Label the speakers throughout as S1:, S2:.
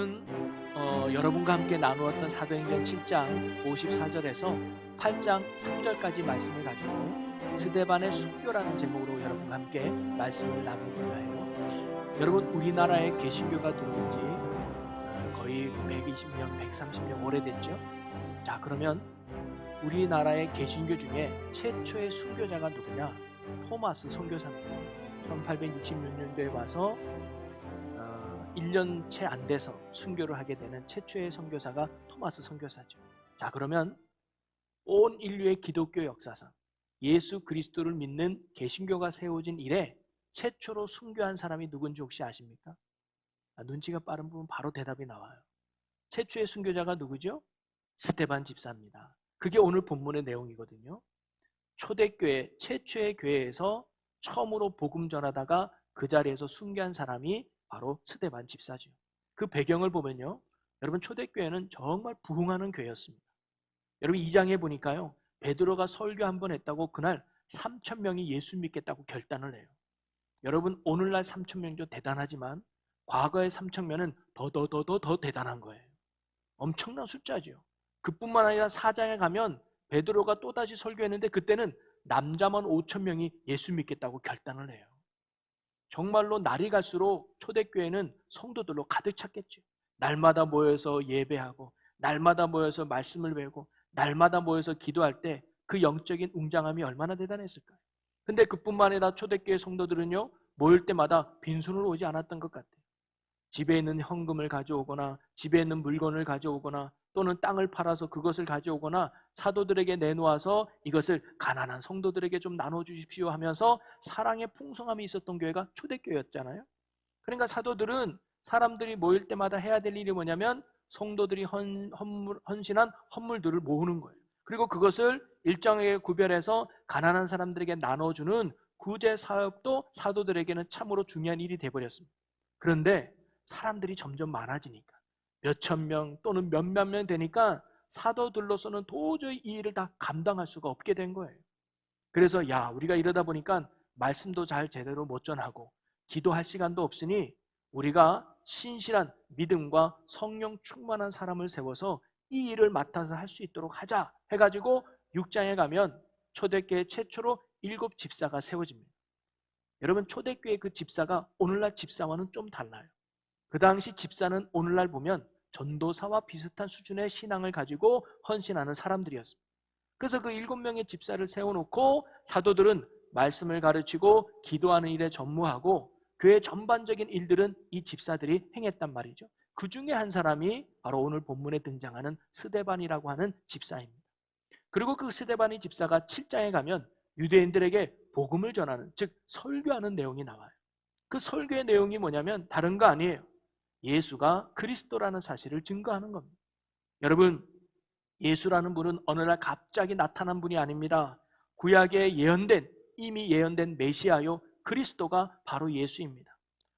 S1: 여러분 여러분과 함께 나누었던 사도행전 7장 54절에서 8장 3절까지 말씀을 가지고 스데반의 순교라는 제목으로 여러분과 함께 말씀을 나누고자 해요. 여러분, 우리나라에 개신교가 들어온 지 거의 120년, 130년 오래됐죠. 자, 그러면 우리나라의 개신교 중에 최초의 순교자가 누구냐? 토마스 선교사입니다. 1866년도에 와서 1년 채 안 돼서 순교를 하게 되는 최초의 선교사가 토마스 선교사죠. 자, 그러면 온 인류의 기독교 역사상 예수 그리스도를 믿는 개신교가 세워진 이래 최초로 순교한 사람이 누군지 혹시 아십니까? 눈치가 빠른 분은 바로 대답이 나와요. 최초의 순교자가 누구죠? 스데반 집사입니다. 그게 오늘 본문의 내용이거든요. 초대교회, 최초의 교회에서 처음으로 복음 전하다가 그 자리에서 순교한 사람이 바로 스데반 집사죠. 그 배경을 보면요, 여러분, 초대교회는 정말 부흥하는 교회였습니다. 여러분, 2장에 보니까요, 베드로가 설교 한 번 했다고 그날 3,000명이 예수 믿겠다고 결단을 해요. 여러분, 오늘날 3,000명도 대단하지만 과거의 3,000명은 더 대단한 거예요. 엄청난 숫자죠. 그뿐만 아니라 4장에 가면 베드로가 또다시 설교했는데 그때는 남자만 5,000명이 예수 믿겠다고 결단을 해요. 정말로 날이 갈수록 초대교회는 성도들로 가득 찼겠죠. 날마다 모여서 예배하고, 날마다 모여서 말씀을 배우고, 날마다 모여서 기도할 때 그 영적인 웅장함이 얼마나 대단했을까요? 근데 그뿐만 아니라 초대교회 성도들은요, 모일 때마다 빈손으로 오지 않았던 것 같아요. 집에 있는 현금을 가져오거나, 집에 있는 물건을 가져오거나, 또는 땅을 팔아서 그것을 가져오거나, 사도들에게 내놓아서 이것을 가난한 성도들에게 좀 나눠주십시오 하면서 사랑의 풍성함이 있었던 교회가 초대교회였잖아요. 그러니까 사도들은 사람들이 모일 때마다 해야 될 일이 뭐냐면 성도들이 헌신한 헌물들을 모으는 거예요. 그리고 그것을 일정하게 구별해서 가난한 사람들에게 나눠주는 구제 사업도 사도들에게는 참으로 중요한 일이 돼버렸습니다. 그런데 사람들이 점점 많아지니까 몇천 명 또는 몇몇 명 되니까 사도들로서는 도저히 이 일을 다 감당할 수가 없게 된 거예요. 그래서 우리가 이러다 보니까 말씀도 잘 제대로 못 전하고 기도할 시간도 없으니 우리가 신실한 믿음과 성령 충만한 사람을 세워서 이 일을 맡아서 할 수 있도록 하자 해가지고 6장에 가면 초대교회 최초로 7 집사가 세워집니다. 여러분, 초대교회 그 집사가 오늘날 집사와는 좀 달라요. 그 당시 집사는 오늘날 보면 전도사와 비슷한 수준의 신앙을 가지고 헌신하는 사람들이었습니다. 그래서 그 7명의 집사를 세워놓고 사도들은 말씀을 가르치고 기도하는 일에 전무하고 교회 전반적인 일들은 이 집사들이 행했단 말이죠. 그 중에 한 사람이 바로 오늘 본문에 등장하는 스데반이라고 하는 집사입니다. 그리고 그 스데반이 집사가 7장에 가면 유대인들에게 복음을 전하는, 즉 설교하는 내용이 나와요. 그 설교의 내용이 뭐냐면 다른 거 아니에요. 예수가 그리스도라는 사실을 증거하는 겁니다. 여러분, 예수라는 분은 어느 날 갑자기 나타난 분이 아닙니다. 구약에 이미 예언된 메시아요, 그리스도가 바로 예수입니다.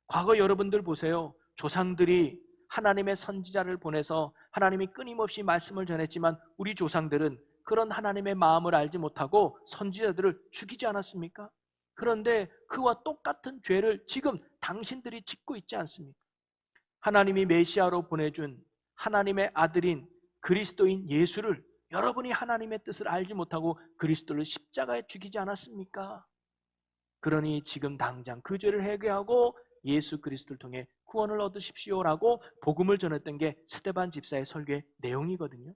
S1: 과거 여러분들 보세요. 조상들이 하나님의 선지자를 보내서 하나님이 끊임없이 말씀을 전했지만 우리 조상들은 그런 하나님의 마음을 알지 못하고 선지자들을 죽이지 않았습니까? 그런데 그와 똑같은 죄를 지금 당신들이 짓고 있지 않습니까? 하나님이 메시아로 보내준 하나님의 아들인 그리스도인 예수를 여러분이 하나님의 뜻을 알지 못하고 그리스도를 십자가에 죽이지 않았습니까? 그러니 지금 당장 그 죄를 회개하고 예수 그리스도를 통해 구원을 얻으십시오라고 복음을 전했던 게 스데반 집사의 설교의 내용이거든요.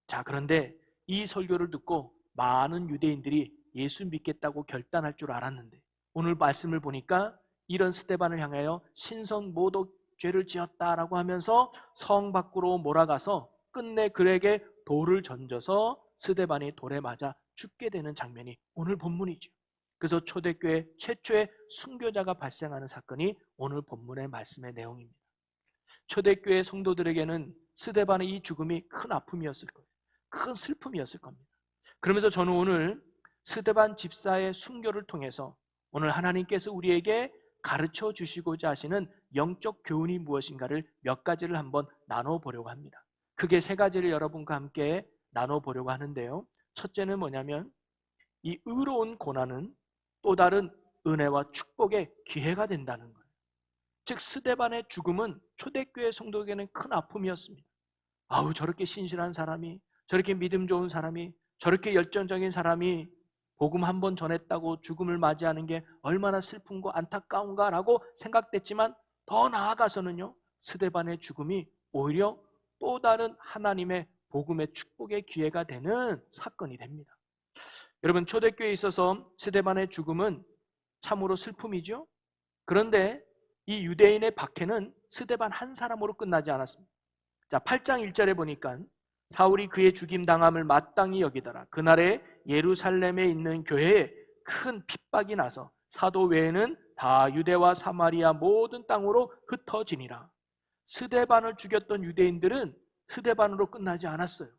S1: 자, 그런데 이 설교를 듣고 많은 유대인들이 예수 믿겠다고 결단할 줄 알았는데 오늘 말씀을 보니까 이런 스데반을 향하여 신성 모독 죄를 지었다라고 하면서 성 밖으로 몰아가서 끝내 그에게 돌을 던져서 스데반이 돌에 맞아 죽게 되는 장면이 오늘 본문이죠. 그래서 초대교회 최초의 순교자가 발생하는 사건이 오늘 본문의 말씀의 내용입니다. 초대교회 성도들에게는 스데반의 이 죽음이 큰 아픔이었을 거예요. 큰 슬픔이었을 겁니다. 그러면서 저는 오늘 스데반 집사의 순교를 통해서 오늘 하나님께서 우리에게 가르쳐 주시고자 하시는 영적 교훈이 무엇인가를 몇 가지를 한번 나눠보려고 합니다. 크게 3가지를 여러분과 함께 나눠보려고 하는데요. 첫째는 뭐냐면 이 의로운 고난은 또 다른 은혜와 축복의 기회가 된다는 거예요. 즉 스데반의 죽음은 초대교회 성도에게는 큰 아픔이었습니다. 아우, 저렇게 신실한 사람이, 저렇게 믿음 좋은 사람이, 저렇게 열정적인 사람이 복음 한 번 전했다고 죽음을 맞이하는 게 얼마나 슬픈고 안타까운가라고 생각됐지만, 더 나아가서는요, 스데반의 죽음이 오히려 또 다른 하나님의 복음의 축복의 기회가 되는 사건이 됩니다. 여러분, 초대교회에 있어서 스데반의 죽음은 참으로 슬픔이죠. 그런데 이 유대인의 박해는 스데반 한 사람으로 끝나지 않았습니다. 자, 8장 1절에 보니까 사울이 그의 죽임 당함을 마땅히 여기더라. 그날에 예루살렘에 있는 교회에 큰 핍박이 나서 사도 외에는 다 유대와 사마리아 모든 땅으로 흩어지니라. 스데반을 죽였던 유대인들은 스데반으로 끝나지 않았어요.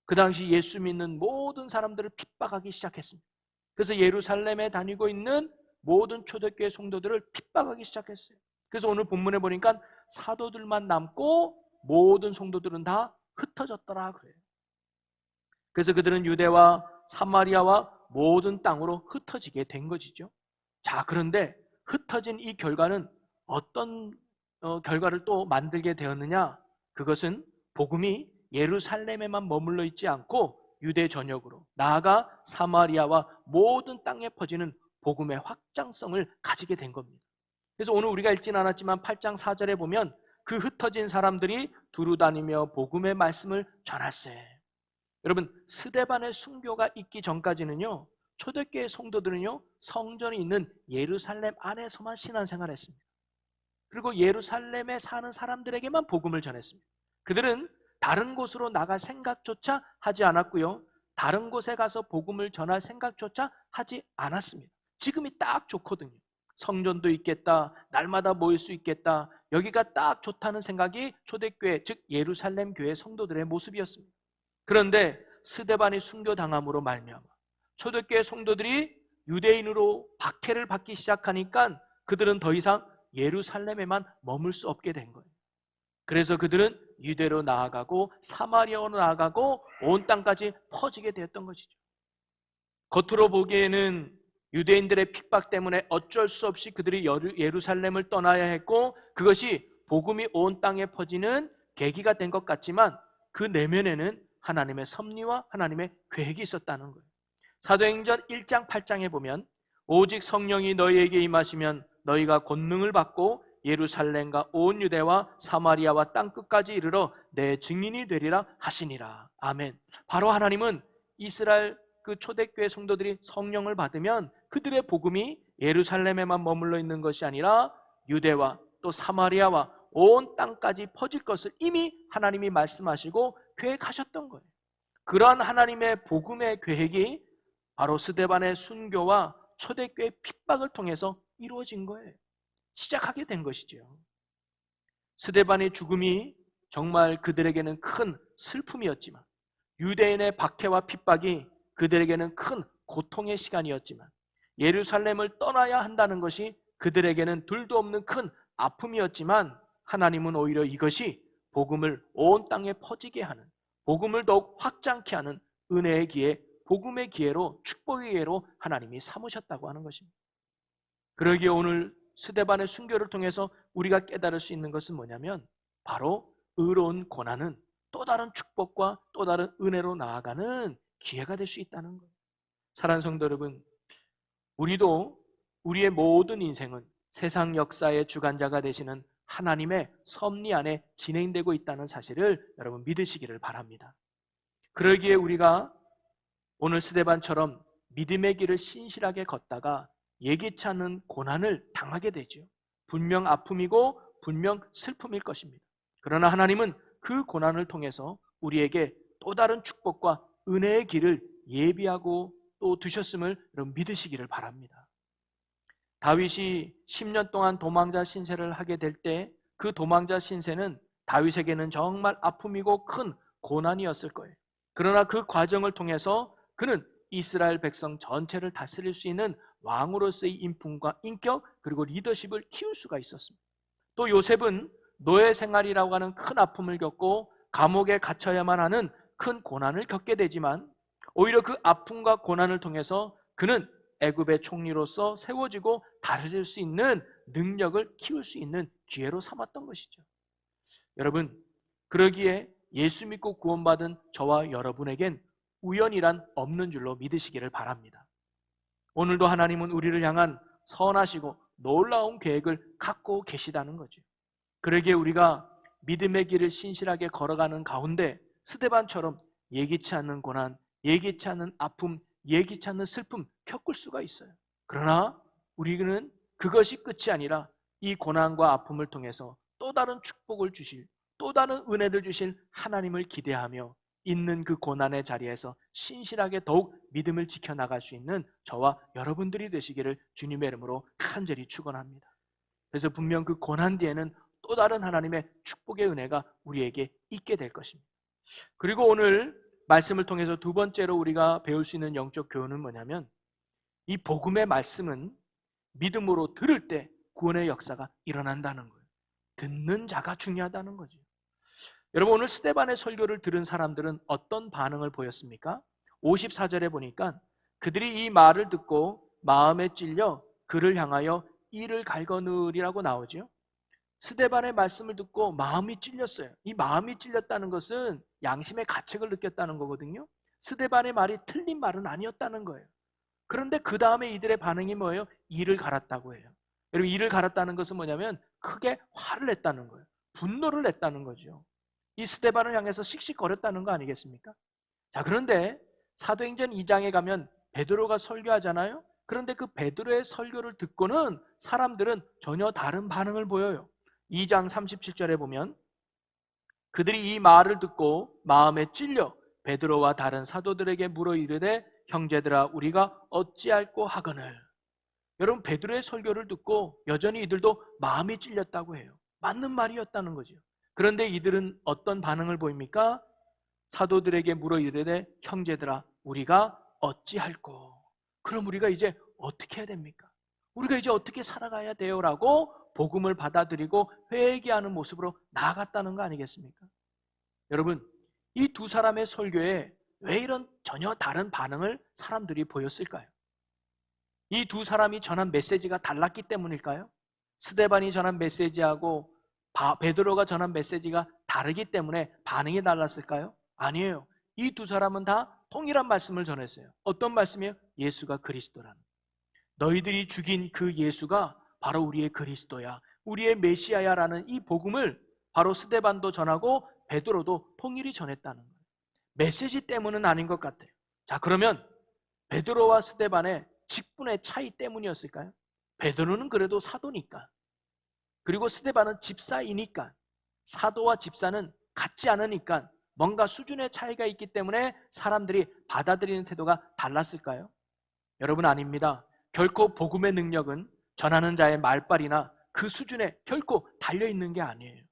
S1: 그 당시 예수 믿는 모든 사람들을 핍박하기 시작했습니다. 그래서 예루살렘에 다니고 있는 모든 초대교회 성도들을 핍박하기 시작했어요. 그래서 오늘 본문에 보니까 사도들만 남고 모든 성도들은 다 흩어졌더라 그래요. 그래서 그들은 유대와 사마리아와 모든 땅으로 흩어지게 된 것이죠. 자, 그런데 흩어진 이 결과는 어떤 결과를 또 만들게 되었느냐? 그것은 복음이 예루살렘에만 머물러 있지 않고 유대 전역으로, 나아가 사마리아와 모든 땅에 퍼지는 복음의 확장성을 가지게 된 겁니다. 그래서 오늘 우리가 읽지는 않았지만 8장 4절에 보면 그 흩어진 사람들이 두루다니며 복음의 말씀을 전할세. 여러분, 스데반의 순교가 있기 전까지는요, 초대교회 성도들은요, 성전이 있는 예루살렘 안에서만 신앙생활을 했습니다. 그리고 예루살렘에 사는 사람들에게만 복음을 전했습니다. 그들은 다른 곳으로 나갈 생각조차 하지 않았고요, 다른 곳에 가서 복음을 전할 생각조차 하지 않았습니다. 지금이 딱 좋거든요. 성전도 있겠다, 날마다 모일 수 있겠다, 여기가 딱 좋다는 생각이 초대교회, 즉 예루살렘 교회 성도들의 모습이었습니다. 그런데 스데반이 순교당함으로 말미암아 초대교회 성도들이 유대인으로 박해를 받기 시작하니까 그들은 더 이상 예루살렘에만 머물 수 없게 된 거예요. 그래서 그들은 유대로 나아가고 사마리아로 나아가고 온 땅까지 퍼지게 되었던 것이죠. 겉으로 보기에는 유대인들의 핍박 때문에 어쩔 수 없이 그들이 예루살렘을 떠나야 했고, 그것이 복음이 온 땅에 퍼지는 계기가 된 것 같지만 그 내면에는 하나님의 섭리와 하나님의 계획이 있었다는 거예요. 사도행전 1장 8장에 보면 오직 성령이 너희에게 임하시면 너희가 권능을 받고 예루살렘과 온 유대와 사마리아와 땅끝까지 이르러 내 증인이 되리라 하시니라. 아멘. 바로 하나님은 이스라엘 그 초대교회 성도들이 성령을 받으면 그들의 복음이 예루살렘에만 머물러 있는 것이 아니라 유대와 또 사마리아와 온 땅까지 퍼질 것을 이미 하나님이 말씀하시고 계획하셨던 거예요. 그러한 하나님의 복음의 계획이 바로 스데반의 순교와 초대교회 핍박을 통해서 이루어진 거예요. 시작하게 된 것이죠. 스데반의 죽음이 정말 그들에게는 큰 슬픔이었지만, 유대인의 박해와 핍박이 그들에게는 큰 고통의 시간이었지만, 예루살렘을 떠나야 한다는 것이 그들에게는 둘도 없는 큰 아픔이었지만, 하나님은 오히려 이것이 복음을 온 땅에 퍼지게 하는, 복음을 더욱 확장케 하는 은혜의 기회, 복음의 기회로, 축복의 기회로 하나님이 삼으셨다고 하는 것입니다. 그러기에 오늘 스데반의 순교를 통해서 우리가 깨달을 수 있는 것은 뭐냐면, 바로 의로운 고난은 또 다른 축복과 또 다른 은혜로 나아가는 기회가 될 수 있다는 거예요. 사랑하는 성도 여러분, 우리도 우리의 모든 인생은 세상 역사의 주관자가 되시는 하나님의 섭리 안에 진행되고 있다는 사실을 여러분 믿으시기를 바랍니다. 그러기에 우리가 오늘 스데반처럼 믿음의 길을 신실하게 걷다가 예기치 않은 고난을 당하게 되죠. 분명 아픔이고 분명 슬픔일 것입니다. 그러나 하나님은 그 고난을 통해서 우리에게 또 다른 축복과 은혜의 길을 예비하고 또 두셨음을 여러분 믿으시기를 바랍니다. 다윗이 10년 동안 도망자 신세를 하게 될 때 그 도망자 신세는 다윗에게는 정말 아픔이고 큰 고난이었을 거예요. 그러나 그 과정을 통해서 그는 이스라엘 백성 전체를 다스릴 수 있는 왕으로서의 인품과 인격 그리고 리더십을 키울 수가 있었습니다. 또 요셉은 노예 생활이라고 하는 큰 아픔을 겪고 감옥에 갇혀야만 하는 큰 고난을 겪게 되지만, 오히려 그 아픔과 고난을 통해서 그는 애굽의 총리로서 세워지고 다스릴 수 있는 능력을 키울 수 있는 기회로 삼았던 것이죠. 여러분, 그러기에 예수 믿고 구원받은 저와 여러분에겐 우연이란 없는 줄로 믿으시기를 바랍니다. 오늘도 하나님은 우리를 향한 선하시고 놀라운 계획을 갖고 계시다는 거죠. 그러기에 우리가 믿음의 길을 신실하게 걸어가는 가운데 스데반처럼 예기치 않는 고난, 예기치 않는 아픔, 예기치 않는 슬픔 겪을 수가 있어요. 그러나 우리는 그것이 끝이 아니라 이 고난과 아픔을 통해서 또 다른 축복을 주실, 또 다른 은혜를 주실 하나님을 기대하며 있는 그 고난의 자리에서 신실하게 더욱 믿음을 지켜나갈 수 있는 저와 여러분들이 되시기를 주님의 이름으로 간절히 축원합니다. 그래서 분명 그 고난 뒤에는 또 다른 하나님의 축복의 은혜가 우리에게 있게 될 것입니다. 그리고 오늘 말씀을 통해서 두 번째로 우리가 배울 수 있는 영적 교훈은 뭐냐면 이 복음의 말씀은 믿음으로 들을 때 구원의 역사가 일어난다는 거예요. 듣는 자가 중요하다는 거죠. 여러분, 오늘 스데반의 설교를 들은 사람들은 어떤 반응을 보였습니까? 54절에 보니까 그들이 이 말을 듣고 마음에 찔려 그를 향하여 이를 갈거느리라고 나오죠. 스데반의 말씀을 듣고 마음이 찔렸어요. 이 마음이 찔렸다는 것은 양심의 가책을 느꼈다는 거거든요. 스데반의 말이 틀린 말은 아니었다는 거예요. 그런데 그 다음에 이들의 반응이 뭐예요? 이를 갈았다고 해요. 여러분, 이를 갈았다는 것은 뭐냐면 크게 화를 냈다는 거예요. 분노를 냈다는 거죠. 이 스데반을 향해서 씩씩거렸다는 거 아니겠습니까? 자, 그런데 사도행전 2장에 가면 베드로가 설교하잖아요. 그런데 그 베드로의 설교를 듣고는 사람들은 전혀 다른 반응을 보여요. 2장 37절에 보면 그들이 이 말을 듣고 마음에 찔려 베드로와 다른 사도들에게 물어 이르되 형제들아 우리가 어찌할꼬 하거늘. 여러분, 베드로의 설교를 듣고 여전히 이들도 마음이 찔렸다고 해요. 맞는 말이었다는 거죠. 그런데 이들은 어떤 반응을 보입니까? 사도들에게 물어 이르되 형제들아 우리가 어찌할꼬. 그럼 우리가 이제 어떻게 해야 됩니까? 우리가 이제 어떻게 살아가야 돼요? 라고 복음을 받아들이고 회개하는 모습으로 나아갔다는 거 아니겠습니까? 여러분, 이 두 사람의 설교에 왜 이런 전혀 다른 반응을 사람들이 보였을까요? 이 두 사람이 전한 메시지가 달랐기 때문일까요? 스데반이 전한 메시지하고 베드로가 전한 메시지가 다르기 때문에 반응이 달랐을까요? 아니에요. 이 두 사람은 다 동일한 말씀을 전했어요. 어떤 말씀이에요? 예수가 그리스도라는. 너희들이 죽인 그 예수가 바로 우리의 그리스도야, 우리의 메시아야라는 이 복음을 바로 스데반도 전하고 베드로도 통일이 전했다는 거예요. 메시지 때문은 아닌 것 같아요. 자, 그러면 베드로와 스데반의 직분의 차이 때문이었을까요? 베드로는 그래도 사도니까, 그리고 스데반은 집사이니까, 사도와 집사는 같지 않으니까 뭔가 수준의 차이가 있기 때문에 사람들이 받아들이는 태도가 달랐을까요? 여러분, 아닙니다. 결코 복음의 능력은 전하는 자의 말발이나 그 수준에 결코 달려있는 게 아니에요.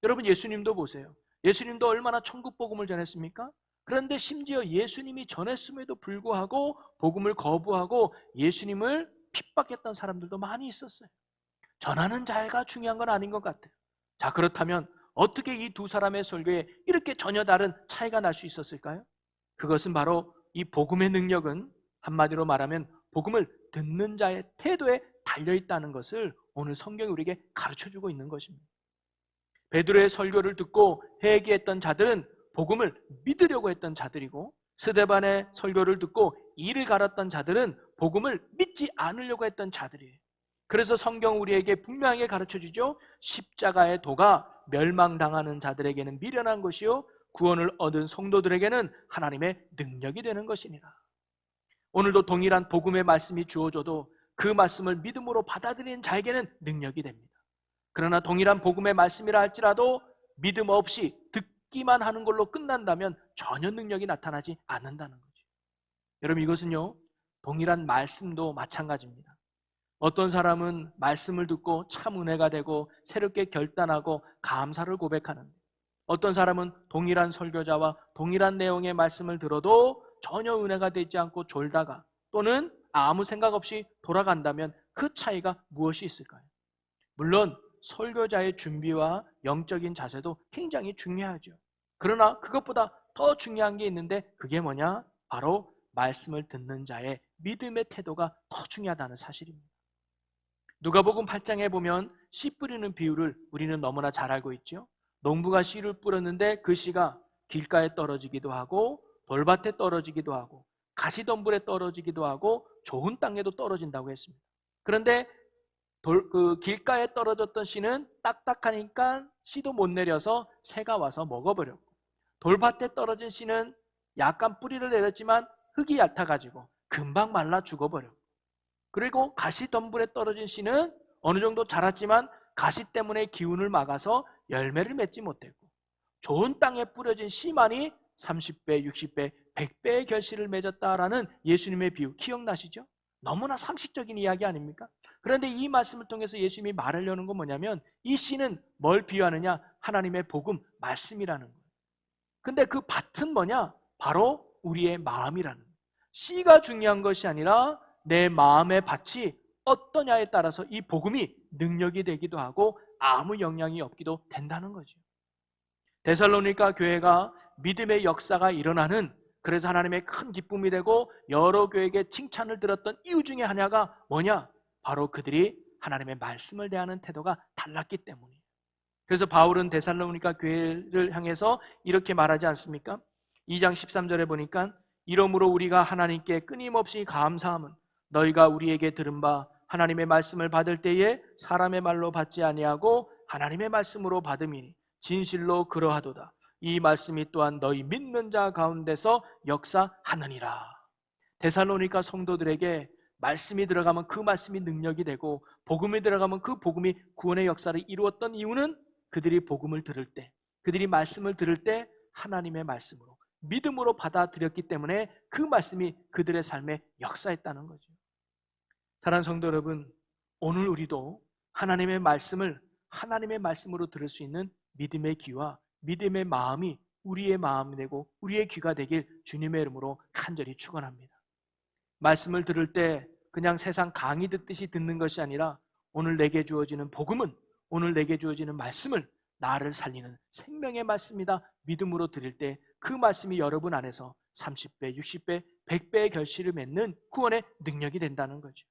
S1: 여러분, 예수님도 보세요. 예수님도 얼마나 천국 복음을 전했습니까? 그런데 심지어 예수님이 전했음에도 불구하고 복음을 거부하고 예수님을 핍박했던 사람들도 많이 있었어요. 전하는 자가 중요한 건 아닌 것 같아요. 자, 그렇다면 어떻게 이 두 사람의 설교에 이렇게 전혀 다른 차이가 날 수 있었을까요? 그것은 바로 이 복음의 능력은 한마디로 말하면 복음을 듣는 자의 태도에 달려있다는 것을 오늘 성경이 우리에게 가르쳐주고 있는 것입니다. 베드로의 설교를 듣고 회개했던 자들은 복음을 믿으려고 했던 자들이고, 스데반의 설교를 듣고 이를 갈았던 자들은 복음을 믿지 않으려고 했던 자들이에요. 그래서 성경 우리에게 분명하게 가르쳐주죠. 십자가의 도가 멸망당하는 자들에게는 미련한 것이요 구원을 얻은 성도들에게는 하나님의 능력이 되는 것이니라. 오늘도 동일한 복음의 말씀이 주어져도 그 말씀을 믿음으로 받아들이는 자에게는 능력이 됩니다. 그러나 동일한 복음의 말씀이라 할지라도 믿음 없이 듣기만 하는 걸로 끝난다면 전혀 능력이 나타나지 않는다는 거죠. 여러분, 이것은요, 동일한 말씀도 마찬가지입니다. 어떤 사람은 말씀을 듣고 참 은혜가 되고 새롭게 결단하고 감사를 고백하는데, 어떤 사람은 동일한 설교자와 동일한 내용의 말씀을 들어도 전혀 은혜가 되지 않고 졸다가 또는 아무 생각 없이 돌아간다면 그 차이가 무엇이 있을까요? 물론 설교자의 준비와 영적인 자세도 굉장히 중요하죠. 그러나 그것보다 더 중요한 게 있는데 그게 뭐냐? 바로 말씀을 듣는 자의 믿음의 태도가 더 중요하다는 사실입니다. 누가복음 8장에 보면 씨 뿌리는 비유를 우리는 너무나 잘 알고 있죠. 농부가 씨를 뿌렸는데 그 씨가 길가에 떨어지기도 하고 돌밭에 떨어지기도 하고 가시덤불에 떨어지기도 하고 좋은 땅에도 떨어진다고 했습니다. 그런데 그 길가에 떨어졌던 씨는 딱딱하니까 씨도 못 내려서 새가 와서 먹어버렸고, 돌밭에 떨어진 씨는 약간 뿌리를 내렸지만 흙이 얕아가지고 금방 말라 죽어버렸고, 그리고 가시덤불에 떨어진 씨는 어느 정도 자랐지만 가시 때문에 기운을 막아서 열매를 맺지 못했고, 좋은 땅에 뿌려진 씨만이 30배, 60배, 100배의 결실을 맺었다라는 예수님의 비유 기억나시죠? 너무나 상식적인 이야기 아닙니까? 그런데 이 말씀을 통해서 예수님이 말하려는 건 뭐냐면, 이 씨는 뭘 비유하느냐? 하나님의 복음, 말씀이라는 거예요. 근데 그 밭은 뭐냐? 바로 우리의 마음이라는 거예요. 씨가 중요한 것이 아니라 내 마음의 밭이 어떠냐에 따라서 이 복음이 능력이 되기도 하고 아무 영향이 없기도 된다는 거죠. 데살로니가 교회가 믿음의 역사가 일어나는, 그래서 하나님의 큰 기쁨이 되고 여러 교회에게 칭찬을 들었던 이유 중에 하나가 뭐냐? 바로 그들이 하나님의 말씀을 대하는 태도가 달랐기 때문이에요. 그래서 바울은 데살로니가 교회를 향해서 이렇게 말하지 않습니까? 2장 13절에 보니까 이러므로 우리가 하나님께 끊임없이 감사함은 너희가 우리에게 들은 바 하나님의 말씀을 받을 때에 사람의 말로 받지 아니하고 하나님의 말씀으로 받음이니 진실로 그러하도다. 이 말씀이 또한 너희 믿는 자 가운데서 역사하느니라. 데살로니가 성도들에게 말씀이 들어가면 그 말씀이 능력이 되고 복음이 들어가면 그 복음이 구원의 역사를 이루었던 이유는 그들이 복음을 들을 때, 그들이 말씀을 들을 때 하나님의 말씀으로 믿음으로 받아들였기 때문에 그 말씀이 그들의 삶에 역사했다는 거죠. 사랑하는 성도 여러분, 오늘 우리도 하나님의 말씀을 하나님의 말씀으로 들을 수 있는 믿음의 귀와 믿음의 마음이 우리의 마음이 되고 우리의 귀가 되길 주님의 이름으로 간절히 축원합니다. 말씀을 들을 때 그냥 세상 강의 듣듯이 듣는 것이 아니라 오늘 내게 주어지는 복음은, 오늘 내게 주어지는 말씀을 나를 살리는 생명의 말씀이다 믿음으로 들을 때 그 말씀이 여러분 안에서 30배, 60배, 100배의 결실을 맺는 구원의 능력이 된다는 거죠.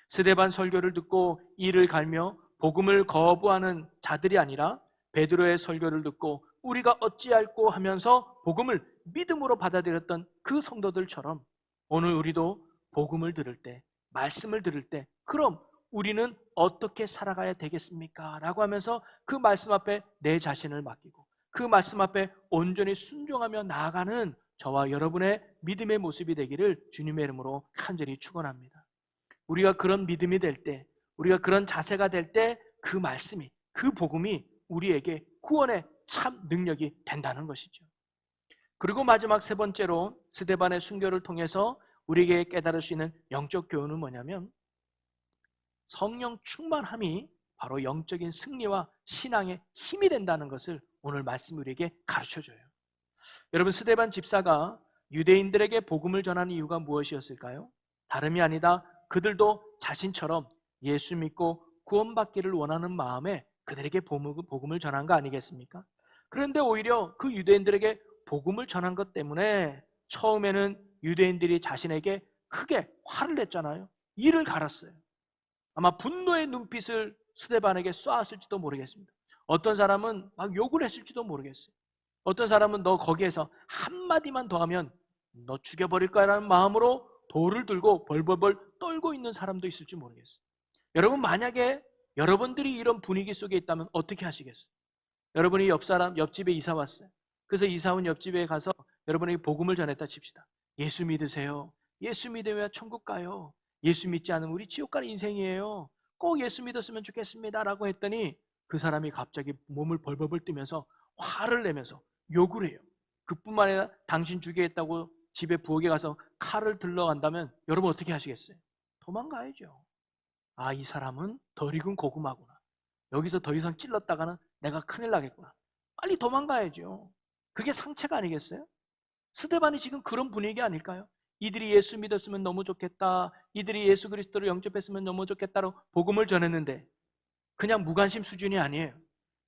S1: 스데반 설교를 듣고 이를 갈며 복음을 거부하는 자들이 아니라 베드로의 설교를 듣고 우리가 어찌할꼬 하면서 복음을 믿음으로 받아들였던 그 성도들처럼 오늘 우리도 복음을 들을 때, 말씀을 들을 때, 그럼 우리는 어떻게 살아가야 되겠습니까? 라고 하면서 그 말씀 앞에 내 자신을 맡기고 그 말씀 앞에 온전히 순종하며 나아가는 저와 여러분의 믿음의 모습이 되기를 주님의 이름으로 간절히 축원합니다. 우리가 그런 믿음이 될 때, 우리가 그런 자세가 될 때 그 말씀이, 그 복음이 우리에게 구원의 참 능력이 된다는 것이죠. 그리고 마지막 세 번째로 스데반의 순교를 통해서 우리에게 깨달을 수 있는 영적 교훈은 뭐냐면, 성령 충만함이 바로 영적인 승리와 신앙의 힘이 된다는 것을 오늘 말씀이 우리에게 가르쳐줘요. 여러분, 스데반 집사가 유대인들에게 복음을 전하는 이유가 무엇이었을까요? 다름이 아니다, 그들도 자신처럼 예수 믿고 구원받기를 원하는 마음에 그들에게 복음을 전한 거 아니겠습니까? 그런데 오히려 그 유대인들에게 복음을 전한 것 때문에 처음에는 유대인들이 자신에게 크게 화를 냈잖아요. 이를 갈았어요. 아마 분노의 눈빛을 스데반에게 쏘았을지도 모르겠습니다. 어떤 사람은 막 욕을 했을지도 모르겠어요. 어떤 사람은 너 거기에서 한마디만 더 하면 너 죽여버릴 거라는 마음으로 돌을 들고 벌벌벌 떨고 있는 사람도 있을지 모르겠어요. 여러분, 만약에 여러분들이 이런 분위기 속에 있다면 어떻게 하시겠어요? 여러분이 옆집에 이사 왔어요. 그래서 이사 온 옆집에 가서 여러분에게 복음을 전했다 칩시다. 예수 믿으세요. 예수 믿으면 천국 가요. 예수 믿지 않으면 우리 지옥 갈 인생이에요. 꼭 예수 믿었으면 좋겠습니다 라고 했더니 그 사람이 갑자기 몸을 벌벌벌 뜨면서 화를 내면서 욕을 해요. 그뿐만 아니라 당신 죽이겠다고 집에 부엌에 가서 칼을 들러간다면 여러분 어떻게 하시겠어요? 도망가야죠. 아, 이 사람은 덜 익은 고구마구나. 여기서 더 이상 찔렀다가는 내가 큰일 나겠구나. 빨리 도망가야죠. 그게 상체가 아니겠어요? 스데반이 지금 그런 분위기 아닐까요? 이들이 예수 믿었으면 너무 좋겠다. 이들이 예수 그리스도를 영접했으면 너무 좋겠다로 복음을 전했는데 그냥 무관심 수준이 아니에요.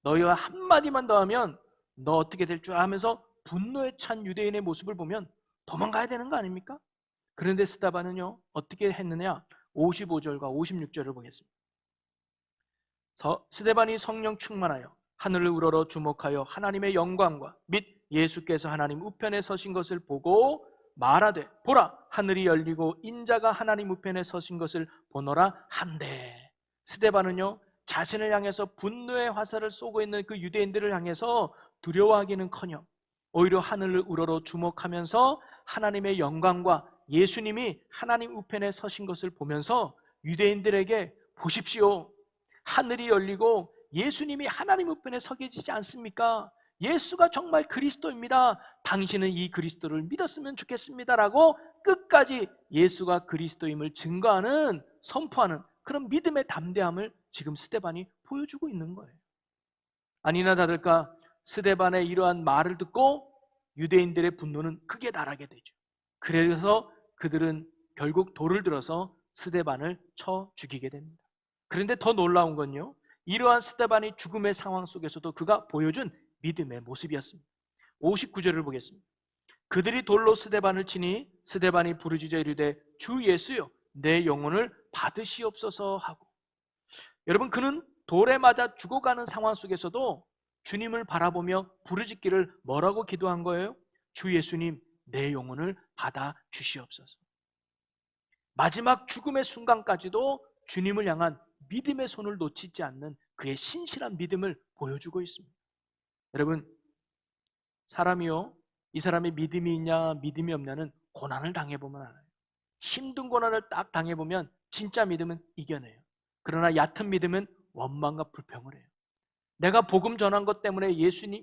S1: 너희가 한마디만 더 하면 너 어떻게 될 줄 하면서 분노에 찬 유대인의 모습을 보면 도망가야 되는 거 아닙니까? 그런데 스데반은요 어떻게 했느냐? 55절과 56절을 보겠습니다. 스데반이 성령 충만하여 하늘을 우러러 주목하여 하나님의 영광과 및 예수께서 하나님 우편에 서신 것을 보고 말하되 보라 하늘이 열리고 인자가 하나님 우편에 서신 것을 보노라 한대. 스데반은요 자신을 향해서 분노의 화살을 쏘고 있는 그 유대인들을 향해서 두려워하기는커녕 오히려 하늘을 우러러 주목하면서 하나님의 영광과 예수님이 하나님 우편에 서신 것을 보면서 유대인들에게 보십시오. 하늘이 열리고 예수님이 하나님 우편에 서 계시지 않습니까? 예수가 정말 그리스도입니다. 당신은 이 그리스도를 믿었으면 좋겠습니다라고 끝까지 예수가 그리스도임을 증거하는, 선포하는 그런 믿음의 담대함을 지금 스데반이 보여주고 있는 거예요. 아니나 다를까 스데반의 이러한 말을 듣고 유대인들의 분노는 크게 달하게 되죠. 그래서 그들은 결국 돌을 들어서 스데반을 쳐 죽이게 됩니다. 그런데 더 놀라운 건요, 이러한 스데반이 죽음의 상황 속에서도 그가 보여준 믿음의 모습이었습니다. 59절을 보겠습니다. 그들이 돌로 스데반을 치니 스데반이 부르짖어 이르되 주 예수여 내 영혼을 받으시옵소서 하고, 여러분 그는 돌에 맞아 죽어가는 상황 속에서도 주님을 바라보며 부르짖기를 뭐라고 기도한 거예요? 주 예수님 내 영혼을 받아 주시옵소서. 마지막 죽음의 순간까지도 주님을 향한 믿음의 손을 놓치지 않는 그의 신실한 믿음을 보여주고 있습니다. 여러분 사람이요 이 사람이 믿음이 있냐 믿음이 없냐는 고난을 당해보면 알아요. 힘든 고난을 딱 당해보면 진짜 믿음은 이겨내요. 그러나 얕은 믿음은 원망과 불평을 해요. 내가 복음 전한 것 때문에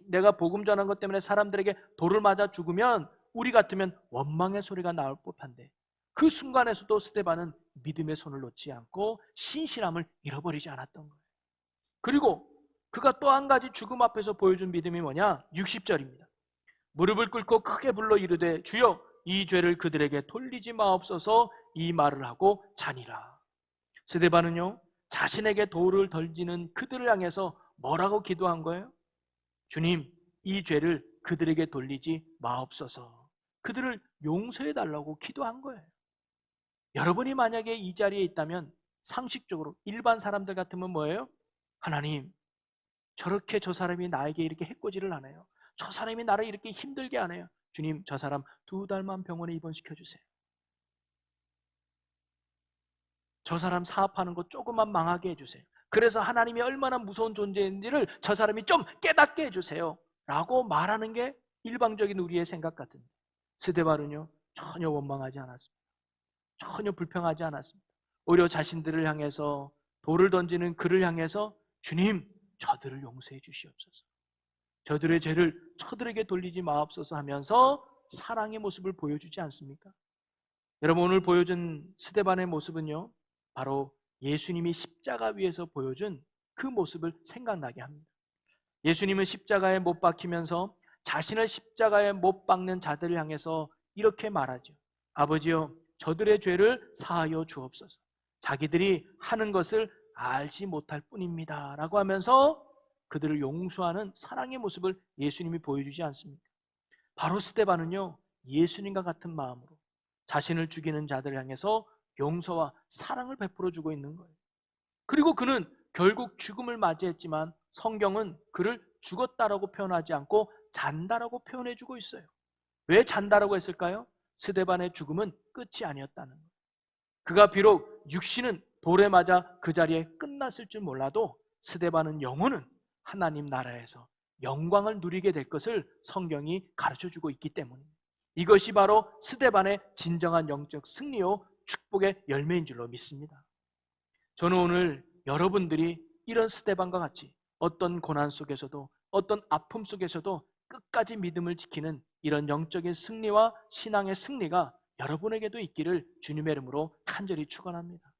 S1: 내가 복음 전한 것 때문에 사람들에게 돌을 맞아 죽으면 우리 같으면 원망의 소리가 나올 법한데 그 순간에서도 스데반은 믿음의 손을 놓지 않고 신실함을 잃어버리지 않았던 거예요. 그리고 그가 또 한 가지 죽음 앞에서 보여준 믿음이 뭐냐? 60절입니다. 무릎을 꿇고 크게 불러 이르되 주여 이 죄를 그들에게 돌리지 마옵소서 이 말을 하고 자니라. 스데반은요 자신에게 돌을 던지는 그들을 향해서 뭐라고 기도한 거예요? 주님 이 죄를 그들에게 돌리지 마옵소서. 그들을 용서해 달라고 기도한 거예요. 여러분이 만약에 이 자리에 있다면 상식적으로 일반 사람들 같으면 뭐예요? 하나님 저렇게 저 사람이 나에게 이렇게 해코지를 하네요. 저 사람이 나를 이렇게 힘들게 하네요. 주님 저 사람 2달만 병원에 입원시켜주세요. 저 사람 사업하는 거 조금만 망하게 해주세요. 그래서 하나님이 얼마나 무서운 존재인지를 저 사람이 좀 깨닫게 해주세요 라고 말하는 게 일방적인 우리의 생각 같은데 스데반은요 전혀 원망하지 않았습니다. 전혀 불평하지 않았습니다. 오히려 자신들을 향해서 돌을 던지는 그를 향해서 주님 저들을 용서해 주시옵소서. 저들의 죄를 저들에게 돌리지 마옵소서 하면서 사랑의 모습을 보여주지 않습니까? 여러분 오늘 보여준 스데반의 모습은요 바로 예수님이 십자가 위에서 보여준 그 모습을 생각나게 합니다. 예수님은 십자가에 못 박히면서 자신을 십자가에 못 박는 자들을 향해서 이렇게 말하죠. 아버지여 저들의 죄를 사하여 주옵소서. 자기들이 하는 것을 알지 못할 뿐입니다 라고 하면서 그들을 용서하는 사랑의 모습을 예수님이 보여주지 않습니까? 바로 스데반은요 예수님과 같은 마음으로 자신을 죽이는 자들을 향해서 용서와 사랑을 베풀어주고 있는 거예요. 그리고 그는 결국 죽음을 맞이했지만 성경은 그를 죽었다라고 표현하지 않고 잔다라고 표현해주고 있어요. 왜 잔다라고 했을까요? 스데반의 죽음은 끝이 아니었다는 거예요. 그가 비록 육신은 돌에 맞아 그 자리에 끝났을 줄 몰라도 스데반은 영혼은 하나님 나라에서 영광을 누리게 될 것을 성경이 가르쳐주고 있기 때문입니다. 이것이 바로 스데반의 진정한 영적 승리요 축복의 열매인 줄로 믿습니다. 저는 오늘 여러분들이 이런 스데반과 같이 어떤 고난 속에서도 어떤 아픔 속에서도 끝까지 믿음을 지키는 이런 영적인 승리와 신앙의 승리가 여러분에게도 있기를 주님의 이름으로 간절히 축원합니다.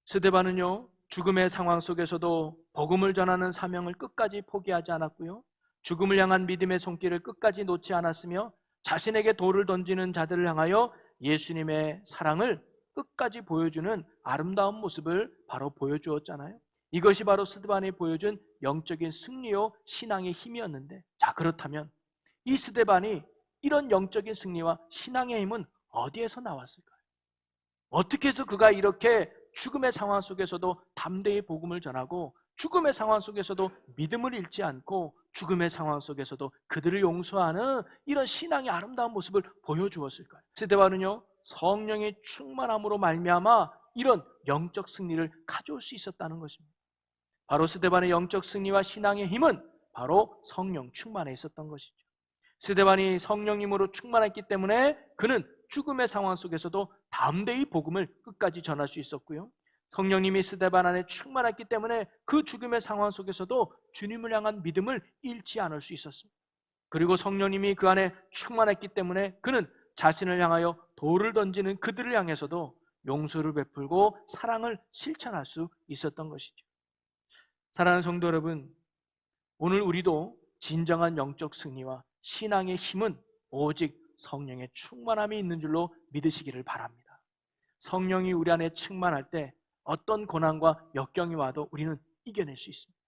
S1: 스데반은요 죽음의 상황 속에서도 복음을 전하는 사명을 끝까지 포기하지 않았고요, 죽음을 향한 믿음의 손길을 끝까지 놓지 않았으며 자신에게 돌을 던지는 자들을 향하여 예수님의 사랑을 끝까지 보여주는 아름다운 모습을 바로 보여주었잖아요. 이것이 바로 스데반이 보여준 영적인 승리요 신앙의 힘이었는데, 자 그렇다면 이 스데반이 이런 영적인 승리와 신앙의 힘은 어디에서 나왔을까요? 어떻게 해서 그가 이렇게 죽음의 상황 속에서도 담대히 복음을 전하고 죽음의 상황 속에서도 믿음을 잃지 않고 죽음의 상황 속에서도 그들을 용서하는 이런 신앙의 아름다운 모습을 보여주었을까요? 스데반은요, 성령의 충만함으로 말미암아 이런 영적 승리를 가져올 수 있었다는 것입니다. 바로 스데반의 영적 승리와 신앙의 힘은 바로 성령 충만에 있었던 것이죠. 스데반이 성령님으로 충만했기 때문에 그는 죽음의 상황 속에서도 담대히 복음을 끝까지 전할 수 있었고요. 성령님이 스데반 안에 충만했기 때문에 그 죽음의 상황 속에서도 주님을 향한 믿음을 잃지 않을 수 있었습니다. 그리고 성령님이 그 안에 충만했기 때문에 그는 자신을 향하여 돌을 던지는 그들을 향해서도 용서를 베풀고 사랑을 실천할 수 있었던 것이죠. 사랑하는 성도 여러분, 오늘 우리도 진정한 영적 승리와 신앙의 힘은 오직 성령의 충만함이 있는 줄로 믿으시기를 바랍니다. 성령이 우리 안에 충만할 때 어떤 고난과 역경이 와도 우리는 이겨낼 수 있습니다.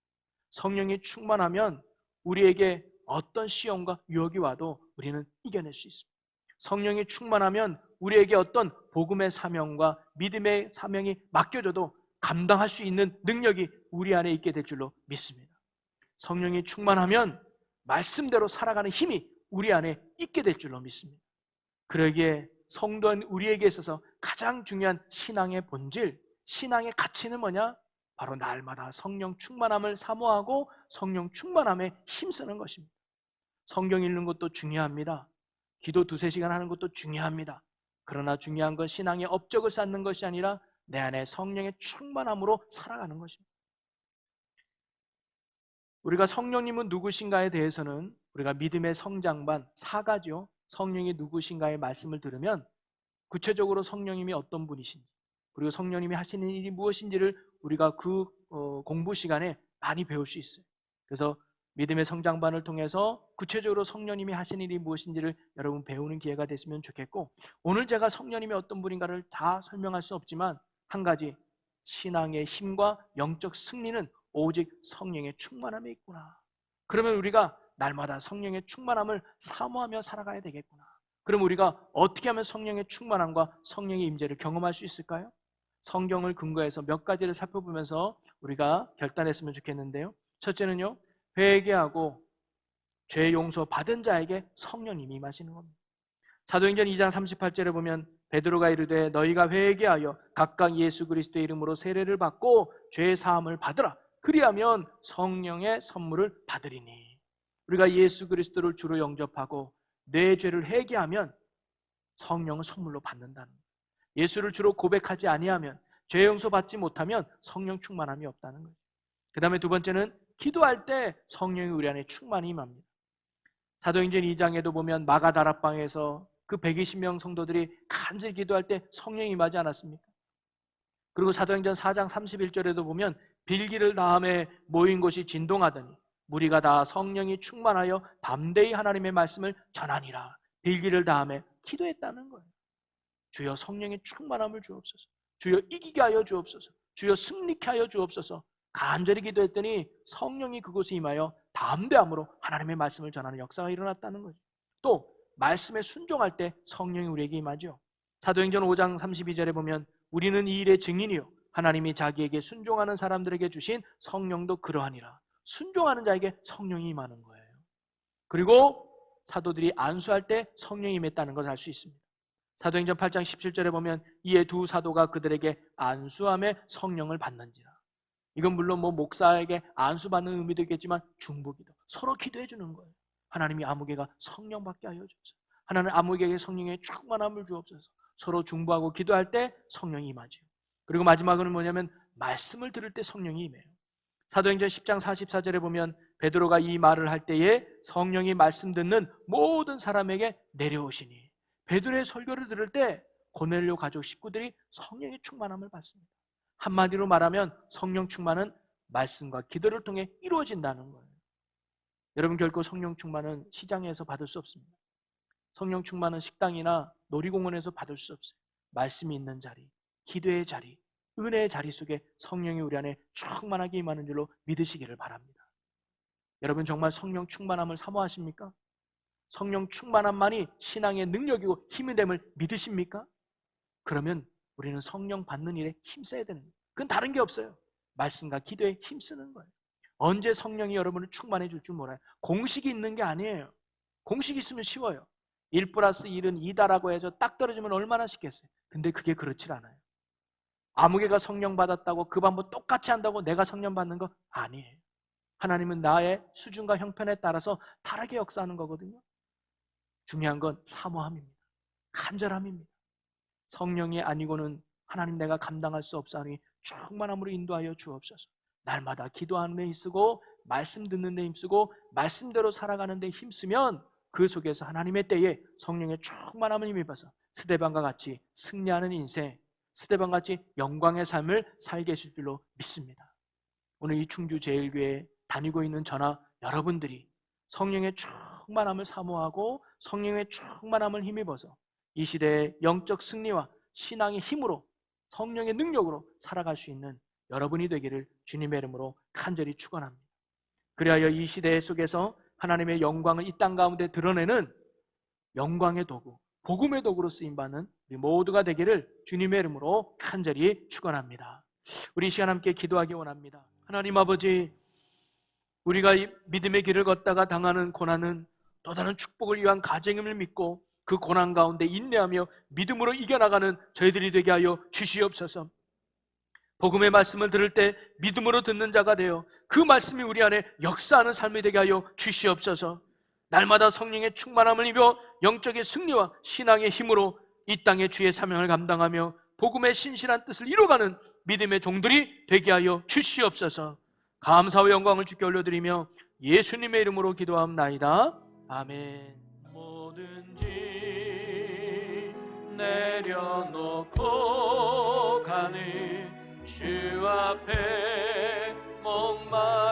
S1: 성령이 충만하면 우리에게 어떤 시험과 유혹이 와도 우리는 이겨낼 수 있습니다. 성령이 충만하면 우리에게 어떤 복음의 사명과 믿음의 사명이 맡겨져도 감당할 수 있는 능력이 우리 안에 있게 될 줄로 믿습니다. 성령이 충만하면 말씀대로 살아가는 힘이 우리 안에 있게 될 줄로 믿습니다. 그러기에 성도인 우리에게 있어서 가장 중요한 신앙의 본질, 신앙의 가치는 뭐냐? 바로 날마다 성령 충만함을 사모하고 성령 충만함에 힘쓰는 것입니다. 성경 읽는 것도 중요합니다. 기도 2-3시간 하는 것도 중요합니다. 그러나 중요한 건 신앙의 업적을 쌓는 것이 아니라 내 안에 성령의 충만함으로 살아가는 것입니다. 우리가 성령님은 누구신가에 대해서는 우리가 믿음의 성장반 4가지요. 성령이 누구신가의 말씀을 들으면 구체적으로 성령님이 어떤 분이신지 그리고 성령님이 하시는 일이 무엇인지를 우리가 그 공부 시간에 많이 배울 수 있어요. 그래서 믿음의 성장반을 통해서 구체적으로 성령님이 하시는 일이 무엇인지를 여러분 배우는 기회가 됐으면 좋겠고, 오늘 제가 성령님이 어떤 분인가를 다 설명할 수 없지만 한 가지, 신앙의 힘과 영적 승리는 오직 성령의 충만함에 있구나. 그러면 우리가 날마다 성령의 충만함을 사모하며 살아가야 되겠구나. 그럼 우리가 어떻게 하면 성령의 충만함과 성령의 임재를 경험할 수 있을까요? 성경을 근거해서 몇 가지를 살펴보면서 우리가 결단했으면 좋겠는데요. 첫째는요, 회개하고 죄 용서 받은 자에게 성령님이 임하시는 겁니다. 사도행전 2장 38절에 보면 베드로가 이르되 너희가 회개하여 각각 예수 그리스도의 이름으로 세례를 받고 죄 사함을 받으라. 그리하면 성령의 선물을 받으리니. 우리가 예수 그리스도를 주로 영접하고 내 죄를 회개하면 성령을 선물로 받는다는 거예요. 예수를 주로 고백하지 아니하면, 죄 용서 받지 못하면 성령 충만함이 없다는 거예요. 그 다음에 두 번째는 기도할 때 성령이 우리 안에 충만히 임합니다. 사도행전 2장에도 보면 마가다락방에서 그 120명 성도들이 간절히 기도할 때 성령이 임하지 않았습니까? 그리고 사도행전 4장 31절에도 보면 빌기를 다함에 모인 곳이 진동하더니 무리가 다 성령이 충만하여 담대히 하나님의 말씀을 전하니라. 빌기를 다함에 기도했다는 거예요. 주여 성령의 충만함을 주옵소서. 주여 이기게 하여 주옵소서. 주여 승리케 하여 주옵소서. 간절히 기도했더니 성령이 그곳에 임하여 담대함으로 하나님의 말씀을 전하는 역사가 일어났다는 거죠. 또 말씀에 순종할 때 성령이 우리에게 임하죠. 사도행전 5장 32절에 보면 우리는 이 일의 증인이요 하나님이 자기에게 순종하는 사람들에게 주신 성령도 그러하니라. 순종하는 자에게 성령이 임하는 거예요. 그리고 사도들이 안수할 때 성령이 임했다는 것을 알 수 있습니다. 사도행전 8장 17절에 보면 이에 두 사도가 그들에게 안수함에 성령을 받는지라. 이건 물론 목사에게 안수받는 의미도 있겠지만 중보기도, 서로 기도해 주는 거예요. 하나님이 아무개가 성령 받게 하여 주옵소서. 하나님 아무개에게 성령의 충만함을 주옵소서. 서로 중보하고 기도할 때 성령이 임하죠. 그리고 마지막으로는 뭐냐면 말씀을 들을 때 성령이 임해요. 사도행전 10장 44절에 보면 베드로가 이 말을 할 때에 성령이 말씀 듣는 모든 사람에게 내려오시니, 베드로의 설교를 들을 때 고넬료 가족 식구들이 성령의 충만함을 받습니다. 한마디로 말하면 성령 충만은 말씀과 기도를 통해 이루어진다는 거예요. 여러분, 결코 성령 충만은 시장에서 받을 수 없습니다. 성령 충만은 식당이나 놀이공원에서 받을 수 없어요. 말씀이 있는 자리, 기도의 자리, 은혜의 자리 속에 성령이 우리 안에 충만하게 임하는 줄로 믿으시기를 바랍니다. 여러분, 정말 성령 충만함을 사모하십니까? 성령 충만함만이 신앙의 능력이고 힘이 됨을 믿으십니까? 그러면 우리는 성령 받는 일에 힘써야 되는 거예요. 그건 다른 게 없어요. 말씀과 기도에 힘쓰는 거예요. 언제 성령이 여러분을 충만해 줄 줄 몰라요. 공식이 있는 게 아니에요. 공식이 있으면 쉬워요. 1+1은 2다라고 해서 딱 떨어지면 얼마나 쉽겠어요. 근데 그게 그렇지 않아요. 아무개가 성령 받았다고 그 방법 똑같이 한다고 내가 성령 받는 거 아니에요. 하나님은 나의 수준과 형편에 따라서 다르게 역사하는 거거든요. 중요한 건 사모함입니다. 간절함입니다. 성령이 아니고는 하나님 내가 감당할 수 없사오니 충만함으로 인도하여 주옵소서. 날마다 기도하는 데 힘쓰고 말씀 듣는 데 힘쓰고 말씀대로 살아가는 데 힘쓰면 그 속에서 하나님의 때에 성령의 충만함을 힘입어서 스데반과 같이 승리하는 인생, 스데반과 같이 영광의 삶을 살게 하실 줄로 믿습니다. 오늘 이 충주제일교회에 다니고 있는 저나 여러분들이 성령의 충만함을 사모하고 성령의 충만함을 힘입어서 이 시대의 영적 승리와 신앙의 힘으로 성령의 능력으로 살아갈 수 있는 여러분이 되기를 주님의 이름으로 간절히 축원합니다. 그리하여 이 시대 속에서 하나님의 영광을 이 땅 가운데 드러내는 영광의 도구, 복음의 도구로 쓰임받는 우리 모두가 되기를 주님의 이름으로 간절히 축원합니다. 우리 이 시간 함께 기도하기 원합니다. 하나님 아버지, 우리가 이 믿음의 길을 걷다가 당하는 고난은 또 다른 축복을 위한 가정임을 믿고 그 고난 가운데 인내하며 믿음으로 이겨나가는 저희들이 되게 하여 주시옵소서. 복음의 말씀을 들을 때 믿음으로 듣는 자가 되어 그 말씀이 우리 안에 역사하는 삶이 되게 하여 주시옵소서. 날마다 성령의 충만함을 입어 영적인 승리와 신앙의 힘으로 이 땅의 주의 사명을 감당하며 복음의 신실한 뜻을 이루어가는 믿음의 종들이 되게 하여 주시옵소서. 감사와 영광을 주께 올려드리며 예수님의 이름으로 기도합나이다. 아멘. 뭐든지 내려놓고 가는 주 앞에 목마